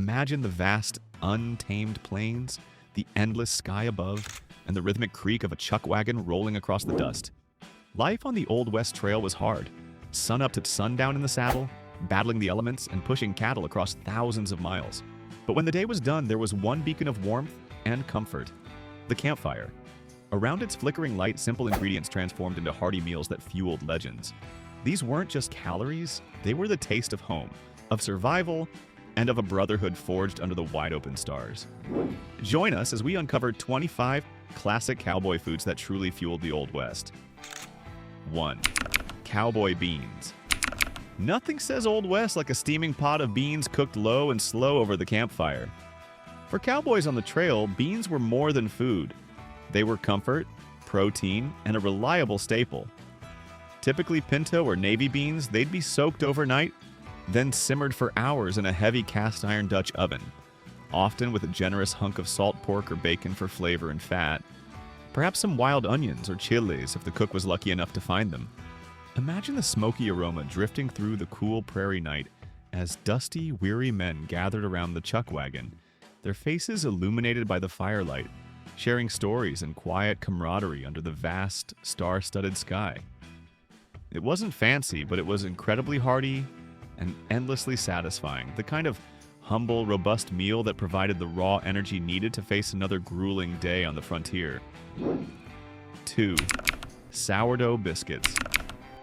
Imagine the vast, untamed plains, the endless sky above, and the rhythmic creak of a chuckwagon rolling across the dust. Life on the Old West Trail was hard. Sun up to sundown in the saddle, battling the elements and pushing cattle across thousands of miles. But when the day was done, there was one beacon of warmth and comfort: the campfire. Around its flickering light, simple ingredients transformed into hearty meals that fueled legends. These weren't just calories, they were the taste of home, of survival, and of a brotherhood forged under the wide-open stars. Join us as we uncover 25 classic cowboy foods that truly fueled the Old West. 1. Cowboy beans. Nothing says Old West like a steaming pot of beans cooked low and slow over the campfire. For cowboys on the trail, beans were more than food. They were comfort, protein, and a reliable staple. Typically pinto or navy beans, they'd be soaked overnight, then simmered for hours in a heavy cast iron Dutch oven, often with a generous hunk of salt pork or bacon for flavor and fat, perhaps some wild onions or chilies if the cook was lucky enough to find them. Imagine the smoky aroma drifting through the cool prairie night as dusty, weary men gathered around the chuckwagon, their faces illuminated by the firelight, sharing stories and quiet camaraderie under the vast, star-studded sky. It wasn't fancy, but it was incredibly hearty and endlessly satisfying, the kind of humble, robust meal that provided the raw energy needed to face another grueling day on the frontier. 2. Sourdough biscuits.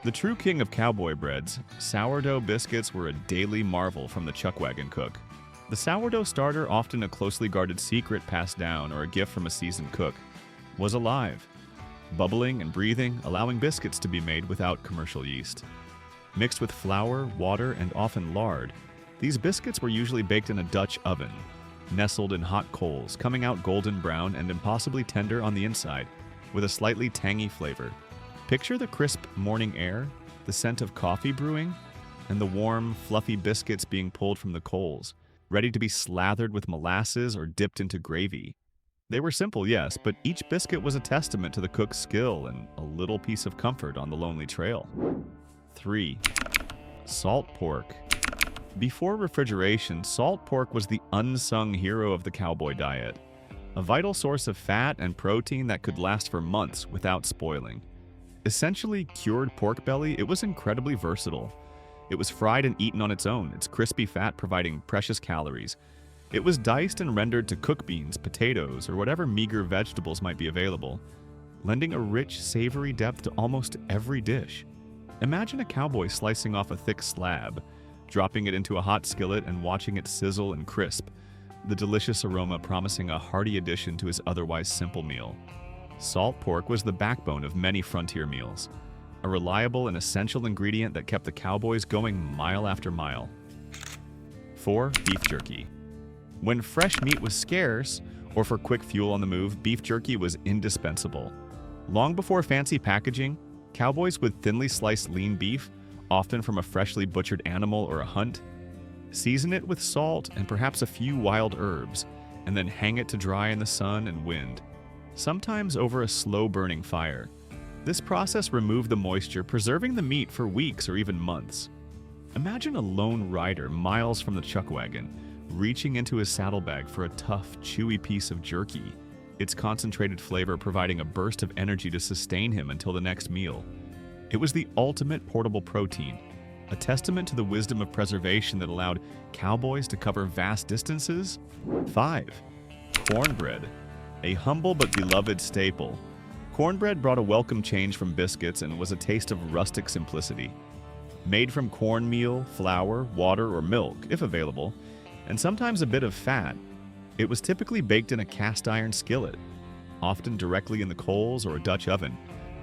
The true king of cowboy breads, sourdough biscuits were a daily marvel from the chuckwagon cook. The sourdough starter, often a closely guarded secret passed down or a gift from a seasoned cook, was alive, bubbling and breathing, allowing biscuits to be made without commercial yeast. Mixed with flour, water, and often lard, these biscuits were usually baked in a Dutch oven, nestled in hot coals, coming out golden brown and impossibly tender on the inside, with a slightly tangy flavor. Picture the crisp morning air, the scent of coffee brewing, and the warm, fluffy biscuits being pulled from the coals, ready to be slathered with molasses or dipped into gravy. They were simple, yes, but each biscuit was a testament to the cook's skill and a little piece of comfort on the lonely trail. 3. Salt pork. Before refrigeration, salt pork was the unsung hero of the cowboy diet, a vital source of fat and protein that could last for months without spoiling. Essentially cured pork belly, it was incredibly versatile. It was fried and eaten on its own, its crispy fat providing precious calories. It was diced and rendered to cook beans, potatoes, or whatever meager vegetables might be available, lending a rich, savory depth to almost every dish. Imagine a cowboy slicing off a thick slab, dropping it into a hot skillet and watching it sizzle and crisp, the delicious aroma promising a hearty addition to his otherwise simple meal. Salt pork was the backbone of many frontier meals, a reliable and essential ingredient that kept the cowboys going mile after mile. 4. Beef jerky. When fresh meat was scarce, or for quick fuel on the move, beef jerky was indispensable. Long before fancy packaging, cowboys would thinly slice lean beef, often from a freshly butchered animal or a hunt, season it with salt and perhaps a few wild herbs, and then hang it to dry in the sun and wind, sometimes over a slow-burning fire. This process removed the moisture, preserving the meat for weeks or even months. Imagine a lone rider miles from the chuckwagon, reaching into his saddlebag for a tough, chewy piece of jerky, its concentrated flavor providing a burst of energy to sustain him until the next meal. It was the ultimate portable protein, a testament to the wisdom of preservation that allowed cowboys to cover vast distances. 5. Cornbread. A humble but beloved staple. Cornbread brought a welcome change from biscuits and was a taste of rustic simplicity. Made from cornmeal, flour, water, or milk, if available, and sometimes a bit of fat, it was typically baked in a cast iron skillet, often directly in the coals or a Dutch oven,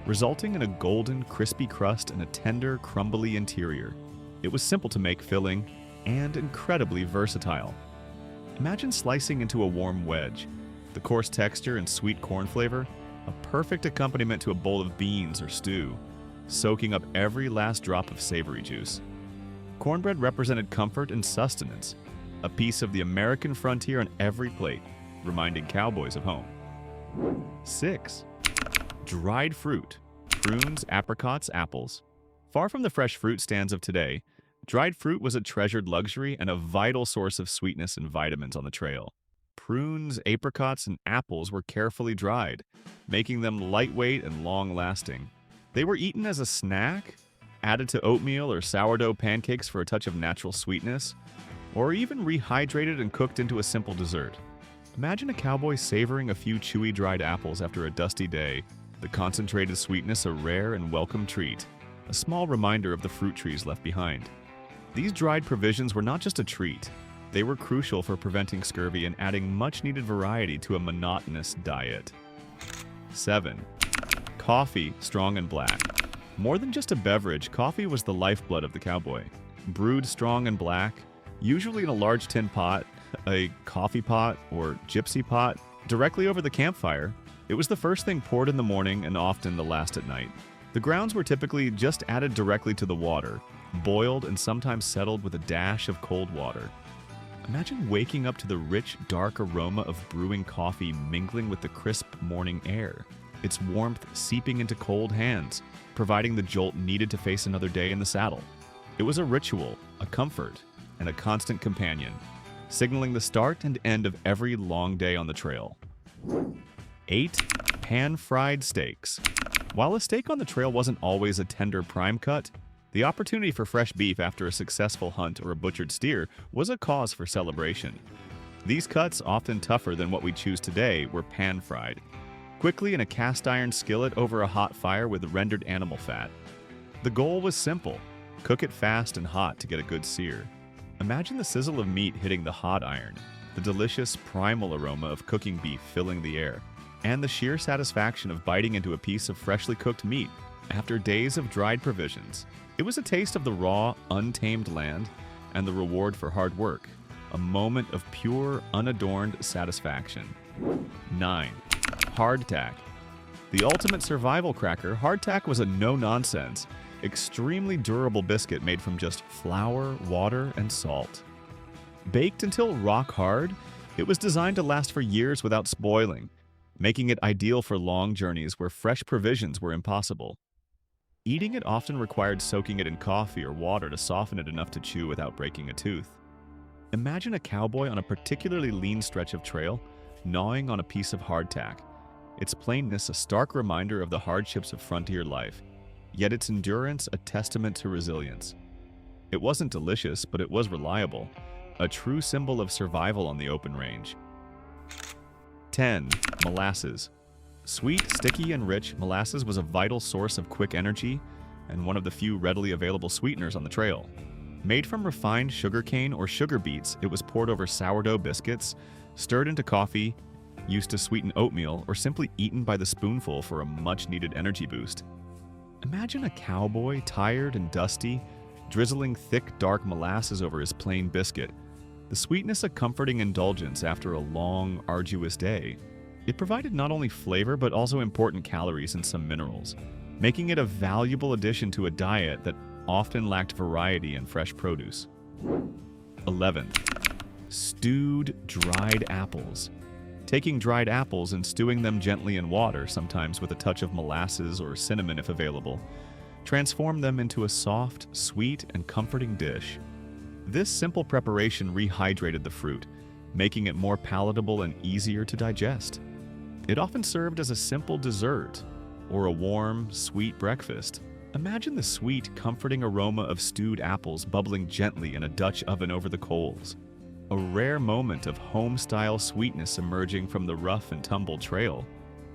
resulting in a golden, crispy crust and a tender, crumbly interior. It was simple to make, filling, and incredibly versatile. Imagine slicing into a warm wedge, the coarse texture and sweet corn flavor, a perfect accompaniment to a bowl of beans or stew, soaking up every last drop of savory juice. Cornbread represented comfort and sustenance, a piece of the American frontier on every plate, reminding cowboys of home. 6. Dried fruit. Prunes, apricots, apples. Far from the fresh fruit stands of today, Dried fruit was a treasured luxury and a vital source of sweetness and vitamins on the trail. Prunes, apricots, and apples were carefully dried, making them lightweight and long-lasting. They were eaten as a snack, added to oatmeal or sourdough pancakes for a touch of natural sweetness, or even rehydrated and cooked into a simple dessert. Imagine a cowboy savoring a few chewy dried apples after a dusty day, the concentrated sweetness a rare and welcome treat, a small reminder of the fruit trees left behind. These dried provisions were not just a treat, they were crucial for preventing scurvy and adding much-needed variety to a monotonous diet. 7. Coffee, strong and black. More than just a beverage, coffee was the lifeblood of the cowboy. Brewed strong and black, usually in a large tin pot, a coffee pot or gypsy pot, directly over the campfire, it was the first thing poured in the morning and often the last at night. The grounds were typically just added directly to the water, boiled and sometimes settled with a dash of cold water. Imagine waking up to the rich, dark aroma of brewing coffee mingling with the crisp morning air, its warmth seeping into cold hands, providing the jolt needed to face another day in the saddle. It was a ritual, a comfort, and a constant companion, signaling the start and end of every long day on the trail. 8. Pan-fried steaks. While a steak on the trail wasn't always a tender prime cut, the opportunity for fresh beef after a successful hunt or a butchered steer was a cause for celebration. These cuts, often tougher than what we choose today, were pan-fried, quickly in a cast-iron skillet over a hot fire with rendered animal fat. The goal was simple: cook it fast and hot to get a good sear. Imagine the sizzle of meat hitting the hot iron, the delicious primal aroma of cooking beef filling the air, and the sheer satisfaction of biting into a piece of freshly cooked meat after days of dried provisions. It was a taste of the raw, untamed land and the reward for hard work, a moment of pure, unadorned satisfaction. 9. Hardtack. The ultimate survival cracker, hardtack was a no-nonsense, extremely durable biscuit made from just flour, water, and salt. Baked until rock hard, it was designed to last for years without spoiling, making it ideal for long journeys where fresh provisions were impossible. Eating it often required soaking it in coffee or water to soften it enough to chew without breaking a tooth. Imagine a cowboy on a particularly lean stretch of trail, gnawing on a piece of hardtack, its plainness a stark reminder of the hardships of frontier life, yet its endurance a testament to resilience. It wasn't delicious, but it was reliable, a true symbol of survival on the open range. 10. Molasses. Sweet, sticky, and rich, molasses was a vital source of quick energy and one of the few readily available sweeteners on the trail. Made from refined sugarcane or sugar beets, it was poured over sourdough biscuits, stirred into coffee, used to sweeten oatmeal, or simply eaten by the spoonful for a much-needed energy boost. Imagine a cowboy, tired and dusty, drizzling thick, dark molasses over his plain biscuit, the sweetness a comforting indulgence after a long, arduous day. It provided not only flavor but also important calories and some minerals, making it a valuable addition to a diet that often lacked variety and fresh produce. 11th. Stewed dried apples. Taking dried apples and stewing them gently in water, sometimes with a touch of molasses or cinnamon if available, transform them into a soft, sweet, and comforting dish. This simple preparation rehydrated the fruit, making it more palatable and easier to digest. It often served as a simple dessert or a warm, sweet breakfast. Imagine the sweet, comforting aroma of stewed apples bubbling gently in a Dutch oven over the coals. A rare moment of home-style sweetness emerging from the rough and tumble trail.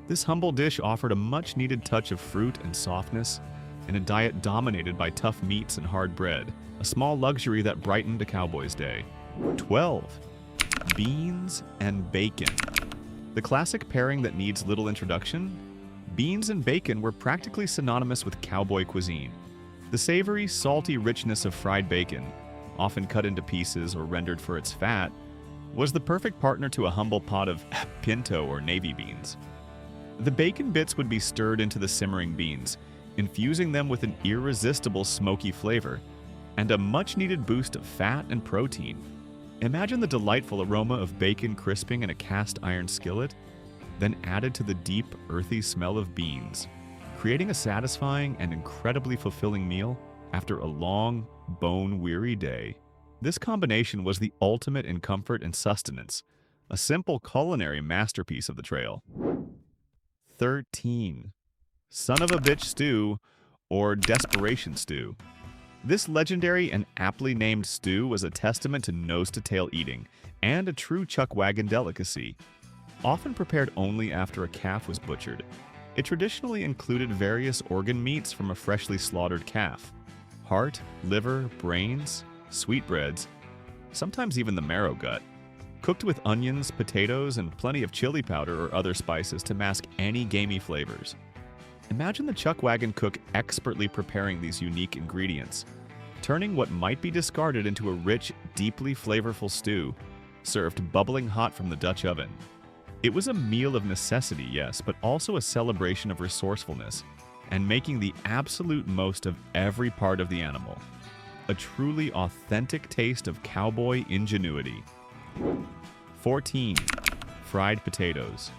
This humble dish offered a much-needed touch of fruit and softness in a diet dominated by tough meats and hard bread, a small luxury that brightened a cowboy's day. 12. Beans and bacon. The classic pairing that needs little introduction, beans and bacon were practically synonymous with cowboy cuisine. The savory, salty richness of fried bacon, often cut into pieces or rendered for its fat, was the perfect partner to a humble pot of pinto or navy beans. The bacon bits would be stirred into the simmering beans, infusing them with an irresistible smoky flavor and a much-needed boost of fat and protein. Imagine the delightful aroma of bacon crisping in a cast-iron skillet, then added to the deep, earthy smell of beans, creating a satisfying and incredibly fulfilling meal after a long, bone-weary day. This combination was the ultimate in comfort and sustenance, a simple culinary masterpiece of the trail. 13. Son of a bitch stew, or desperation stew. This legendary and aptly named stew was a testament to nose-to-tail eating and a true Chuckwagon delicacy. Often prepared only after a calf was butchered, it traditionally included various organ meats from a freshly slaughtered calf: heart, liver, brains, sweetbreads, sometimes even the marrow gut, cooked with onions, potatoes, and plenty of chili powder or other spices to mask any gamey flavors. Imagine the Chuckwagon cook expertly preparing these unique ingredients, turning what might be discarded into a rich, deeply flavorful stew, served bubbling hot from the Dutch oven. It was a meal of necessity, yes, but also a celebration of resourcefulness and making the absolute most of every part of the animal. A truly authentic taste of cowboy ingenuity. 14. Fried potatoes.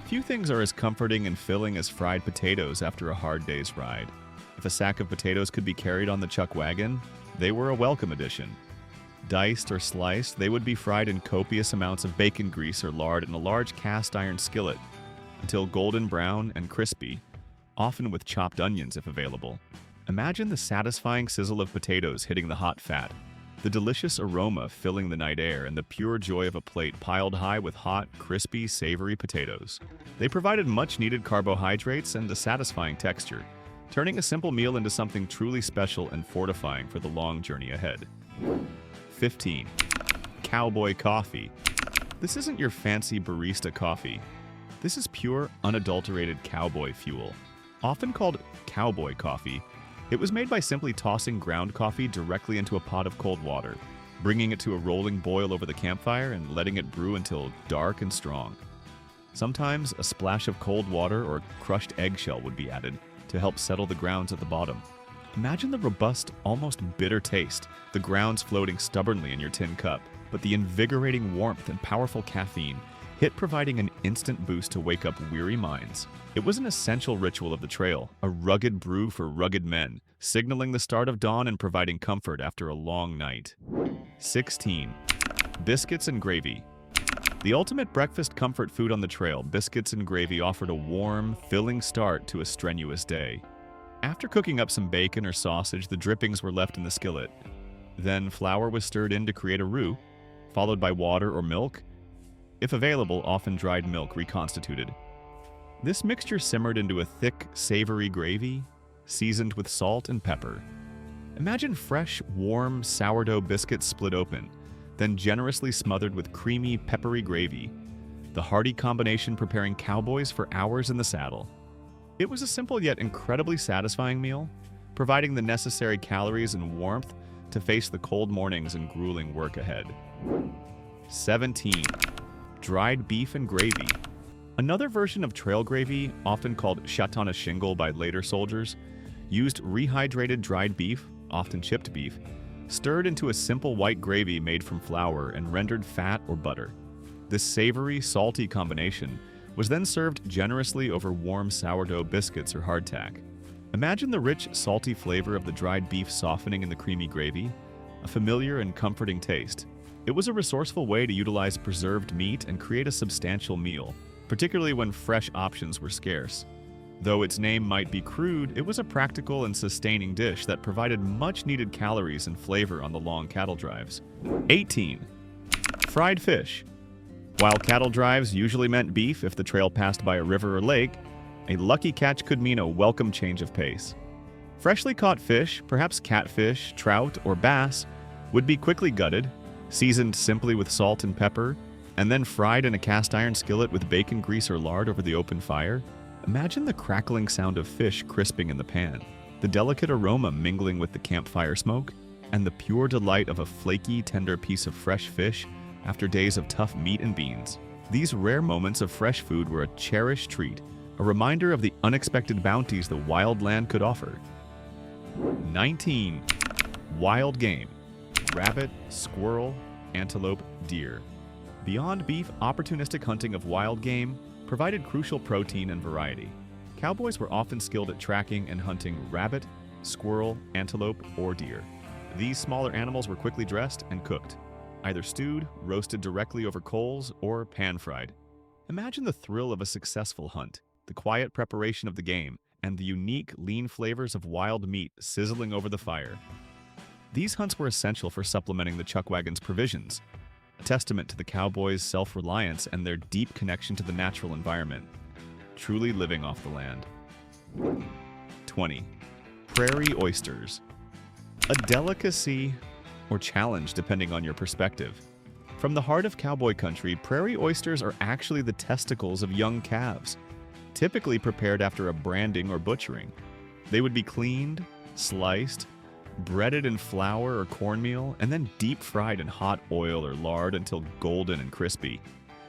Few things are as comforting and filling as fried potatoes after a hard day's ride. If a sack of potatoes could be carried on the Chuckwagon, they were a welcome addition. Diced or sliced, they would be fried in copious amounts of bacon grease or lard in a large cast iron skillet until golden brown and crispy, often with chopped onions if available. Imagine the satisfying sizzle of potatoes hitting the hot fat, the delicious aroma filling the night air, and the pure joy of a plate piled high with hot, crispy, savory potatoes. They provided much-needed carbohydrates and a satisfying texture, turning a simple meal into something truly special and fortifying for the long journey ahead. 15. Cowboy coffee. This isn't your fancy barista coffee. This is pure, unadulterated cowboy fuel. Often called cowboy coffee, it was made by simply tossing ground coffee directly into a pot of cold water, bringing it to a rolling boil over the campfire and letting it brew until dark and strong. Sometimes a splash of cold water or crushed eggshell would be added to help settle the grounds at the bottom. Imagine the robust, almost bitter taste, the grounds floating stubbornly in your tin cup, but the invigorating warmth and powerful caffeine hit providing an instant boost to wake up weary minds. It was an essential ritual of the trail, a rugged brew for rugged men, signaling the start of dawn and providing comfort after a long night. 16. Biscuits and gravy. The ultimate breakfast comfort food on the trail, biscuits and gravy offered a warm, filling start to a strenuous day. After cooking up some bacon or sausage, the drippings were left in the skillet. Then flour was stirred in to create a roux, followed by water or milk, if available, often dried milk reconstituted. This mixture simmered into a thick, savory gravy, seasoned with salt and pepper. Imagine fresh, warm sourdough biscuits split open, then generously smothered with creamy, peppery gravy, the hearty combination preparing cowboys for hours in the saddle. It was a simple yet incredibly satisfying meal, providing the necessary calories and warmth to face the cold mornings and grueling work ahead. 17. Dried beef and gravy. Another version of trail gravy, often called chaton à shingle by later soldiers, used rehydrated dried beef, often chipped beef, stirred into a simple white gravy made from flour and rendered fat or butter. This savory, salty combination was then served generously over warm sourdough biscuits or hardtack. Imagine the rich, salty flavor of the dried beef softening in the creamy gravy, a familiar and comforting taste. It was a resourceful way to utilize preserved meat and create a substantial meal, particularly when fresh options were scarce. Though its name might be crude, it was a practical and sustaining dish that provided much-needed calories and flavor on the long cattle drives. 18. Fried fish. While cattle drives usually meant beef if the trail passed by a river or lake, a lucky catch could mean a welcome change of pace. Freshly caught fish, perhaps catfish, trout, or bass, would be quickly gutted, seasoned simply with salt and pepper, and then fried in a cast iron skillet with bacon grease or lard over the open fire. Imagine the crackling sound of fish crisping in the pan, the delicate aroma mingling with the campfire smoke, and the pure delight of a flaky, tender piece of fresh fish after days of tough meat and beans. These rare moments of fresh food were a cherished treat, a reminder of the unexpected bounties the wild land could offer. 19. Wild game. Rabbit, squirrel, antelope, deer. Beyond beef, opportunistic hunting of wild game provided crucial protein and variety. Cowboys were often skilled at tracking and hunting rabbit, squirrel, antelope, or deer. These smaller animals were quickly dressed and cooked, either stewed, roasted directly over coals, or pan-fried. Imagine the thrill of a successful hunt, the quiet preparation of the game, and the unique, lean flavors of wild meat sizzling over the fire. These hunts were essential for supplementing the Chuckwagon's provisions, a testament to the cowboys' self-reliance and their deep connection to the natural environment, truly living off the land. 20. Prairie oysters. A delicacy or challenge depending on your perspective. From the heart of cowboy country, prairie oysters are actually the testicles of young calves, typically prepared after a branding or butchering. They would be cleaned, sliced, breaded in flour or cornmeal, and then deep fried in hot oil or lard until golden and crispy.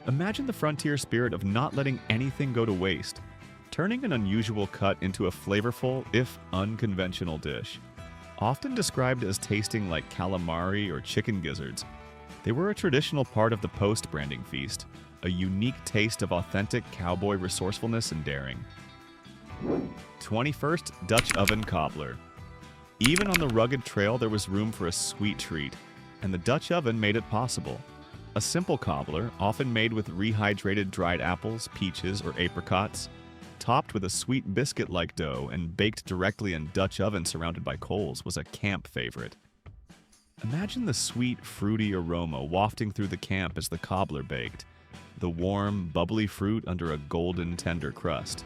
Imagine the frontier spirit of not letting anything go to waste, turning an unusual cut into a flavorful, if unconventional dish. Often described as tasting like calamari or chicken gizzards, they were a traditional part of the post-branding feast, a unique taste of authentic cowboy resourcefulness and daring. 21st Dutch Oven Cobbler. Even on the rugged trail, there was room for a sweet treat, and the Dutch oven made it possible. A simple cobbler, often made with rehydrated dried apples, peaches, or apricots, topped with a sweet biscuit-like dough and baked directly in Dutch oven surrounded by coals, was a camp favorite. Imagine the sweet, fruity aroma wafting through the camp as the cobbler baked, the warm, bubbly fruit under a golden, tender crust.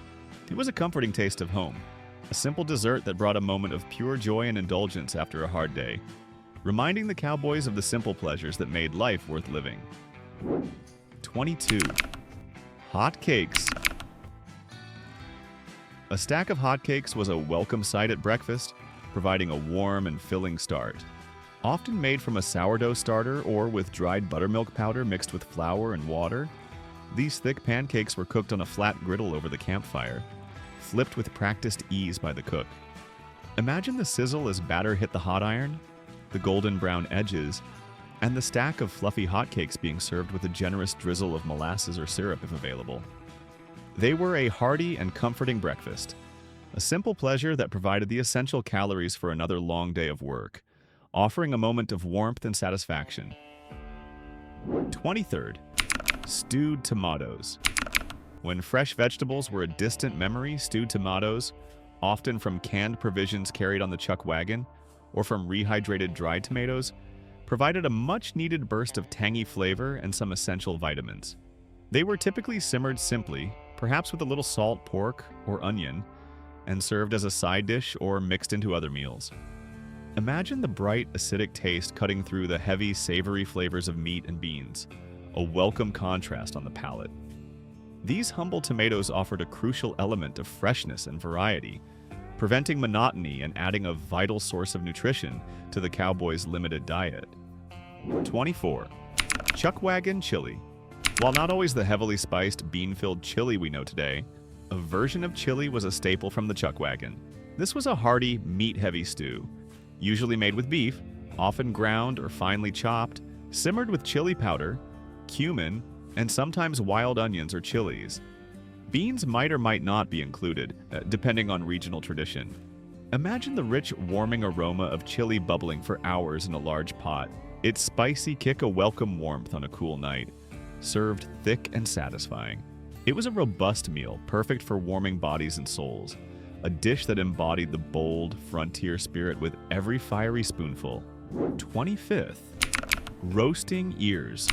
It was a comforting taste of home, a simple dessert that brought a moment of pure joy and indulgence after a hard day, reminding the cowboys of the simple pleasures that made life worth living. 22. Hot cakes. A stack of hotcakes was a welcome sight at breakfast, providing a warm and filling start. Often made from a sourdough starter or with dried buttermilk powder mixed with flour and water, these thick pancakes were cooked on a flat griddle over the campfire, flipped with practiced ease by the cook. Imagine the sizzle as batter hit the hot iron, the golden brown edges, and the stack of fluffy hotcakes being served with a generous drizzle of molasses or syrup if available. They were a hearty and comforting breakfast, a simple pleasure that provided the essential calories for another long day of work, offering a moment of warmth and satisfaction. 23rd. Stewed tomatoes. When fresh vegetables were a distant memory, stewed tomatoes, often from canned provisions carried on the Chuckwagon or from rehydrated dried tomatoes, provided a much-needed burst of tangy flavor and some essential vitamins. They were typically simmered simply, perhaps with a little salt, pork, or onion, and served as a side dish or mixed into other meals. Imagine the bright, acidic taste cutting through the heavy, savory flavors of meat and beans, a welcome contrast on the palate. These humble tomatoes offered a crucial element of freshness and variety, preventing monotony and adding a vital source of nutrition to the cowboys' limited diet. 24. Chuckwagon chili. While not always the heavily spiced, bean-filled chili we know today, a version of chili was a staple from the Chuckwagon. This was a hearty, meat-heavy stew, usually made with beef, often ground or finely chopped, simmered with chili powder, cumin, and sometimes wild onions or chilies. Beans might or might not be included, depending on regional tradition. Imagine the rich, warming aroma of chili bubbling for hours in a large pot, its spicy kick a welcome warmth on a cool night, served thick and satisfying. It was a robust meal, perfect for warming bodies and souls, a dish that embodied the bold, frontier spirit with every fiery spoonful. 25th. Roasting ears.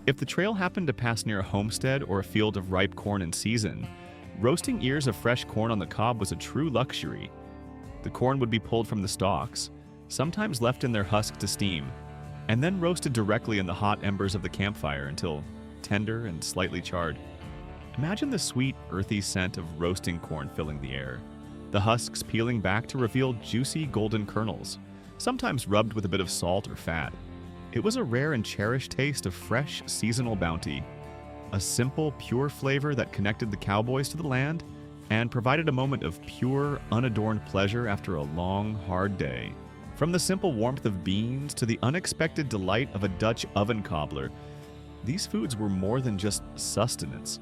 If the trail happened to pass near a homestead or a field of ripe corn in season, roasting ears of fresh corn on the cob was a true luxury. The corn would be pulled from the stalks, sometimes left in their husk to steam, and then roasted directly in the hot embers of the campfire until tender and slightly charred. Imagine the sweet, earthy scent of roasting corn filling the air, the husks peeling back to reveal juicy golden kernels, sometimes rubbed with a bit of salt or fat. It was a rare and cherished taste of fresh, seasonal bounty, a simple, pure flavor that connected the cowboys to the land and provided a moment of pure, unadorned pleasure after a long, hard day. From the simple warmth of beans to the unexpected delight of a Dutch oven cobbler, these foods were more than just sustenance.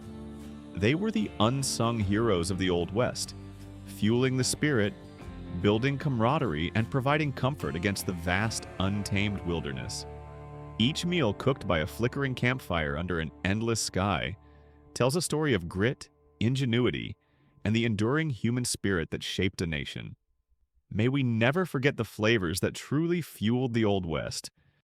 They were the unsung heroes of the Old West, fueling the spirit building camaraderie and providing comfort against the vast, untamed wilderness. Each meal cooked by a flickering campfire under an endless sky tells a story of grit, ingenuity, and the enduring human spirit that shaped a nation. May we never forget the flavors that truly fueled the Old West,